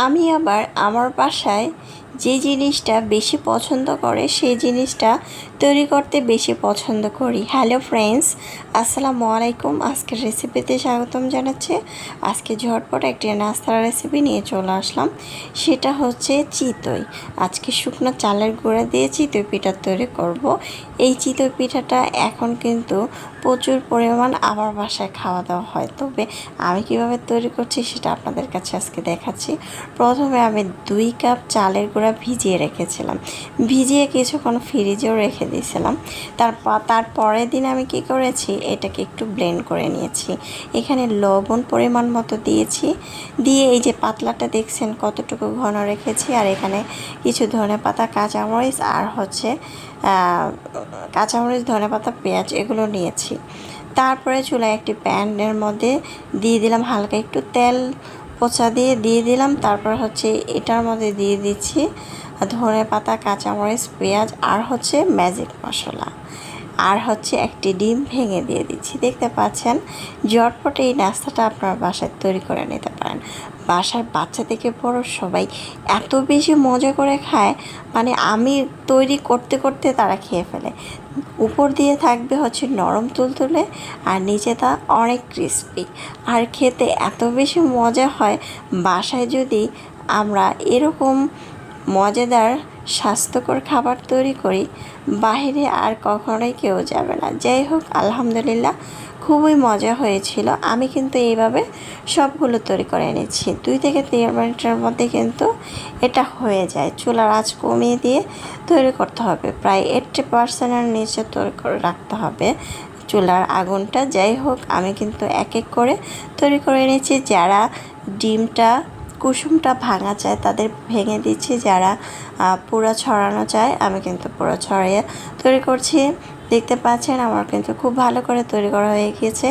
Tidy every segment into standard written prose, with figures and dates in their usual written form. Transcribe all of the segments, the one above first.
আমি আবার আমার বাসায় যে জিনিসটা বেশি পছন্দ করে সেই জিনিসটা তৈরি করতে বেশি পছন্দ করি। হ্যালো ফ্রেন্ডস, আসসালামু আলাইকুম। আজকের রেসিপিতে স্বাগতম জানাচ্ছি। আজকে ঝটপট একটি নাস্তার রেসিপি নিয়ে চলে আসলাম, সেটা হচ্ছে চিতই। আজকে শুকনো চালের গুঁড়া দিয়ে চিতই পিঠা তৈরি করব। এই চিতই পিঠাটা এখন কিন্তু প্রচুর পরিমাণ আমার বাসায় খাওয়া দাওয়া হয়, তবে আমি কিভাবে তৈরি করছি সেটা আপনাদের কাছে আজকে দেখাচ্ছি। প্রথমে আমি 2 কাপ চালের গুঁড়া ভিজিয়ে রেখেছিলাম, ভিজিয়ে কিছুক্ষণ ফ্রিজেও রেখে দিয়েছিলাম। তার পরের দিন আমি কি করেছি, এটাকে একটু ব্লেন্ড করে নিয়েছি। এখানে লবণ পরিমাণ মতো দিয়েছি, দিয়ে এই যে পাতলাটা দেখছেন কতটুকু ঘন রেখেছি, আর এখানে কিছু ধনেপাতা, কাঁচামরিচ আর হচ্ছে কাঁচামরিচ, ধনেপাতা, পেঁয়াজ এগুলো নিয়েছি। তারপরে চুলায় একটি প্যানের মধ্যে দিয়ে দিলাম হালকা একটু তেল, পোচা দিয়ে দিলাম। তারপর হচ্ছে এটার মধ্যে দিয়ে দিচ্ছি ধনেপাতা, কাঁচামরিচ, পেঁয়াজ আর হচ্ছে ম্যাজিক মশলা, আর হচ্ছে একটি ডিম ভেঙে দিয়ে দিচ্ছি। দেখতে পাচ্ছেন, ঝটপট এই নাস্তাটা আপনার বাসায় তৈরি করে নিতে পারেন। বাসার বাচ্চা থেকে বড় সবাই এত বেশি মজা করে খায়, মানে আমি তৈরি করতে করতে তারা খেয়ে ফেলে। উপর দিয়ে থাকবে হচ্ছে নরম তুলতুলে, আর নিচে তা অনেক ক্রিস্পি, আর খেতে এত বেশি মজা হয়। বাসায় যদি আমরা এরকম মজাদার স্বাস্থ্যকর খাবার তৈরি করি, বাইরে আর কখনোই কেউ যাবে না। যাই হোক, আলহামদুলিল্লাহ খুবই মজা হয়েছিল। আমি কিন্তু এইভাবে সবগুলো তৈরি করে নিচ্ছি। 2 থেকে 3 মিনিটের মধ্যে কিন্তু এটা হয়ে যায়। চুলার আঁচ কমিয়ে দিয়ে তৈরি করতে হবে, প্রায় 80%-এর নিচে তৈরি করে রাখতে হবে চুলার আগুনটা। যাই হোক, আমি কিন্তু এক এক করে তৈরি করে নিচ্ছি। যারা ডিমটা কুসুমটা ভাঙা চায় তাদের ভেঙে দিচ্ছি, যারা পুরো ছড়ানো চায় আমি কিন্তু পুরো ছড়িয়ে তৈরি করছি। দেখতে পাচ্ছেন আমার কিন্তু খুব ভালো করে তৈরি করা হয়ে গিয়েছে।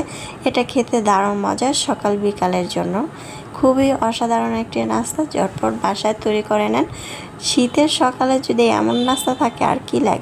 এটা খেতে দারুণ মজা, সকাল বিকালের জন্য খুবই অসাধারণ একটি নাস্তা। ঝটপট বাসায় তৈরি করে নেন। শীতের সকালে যদি এমন নাস্তা থাকে আর কি লাগে।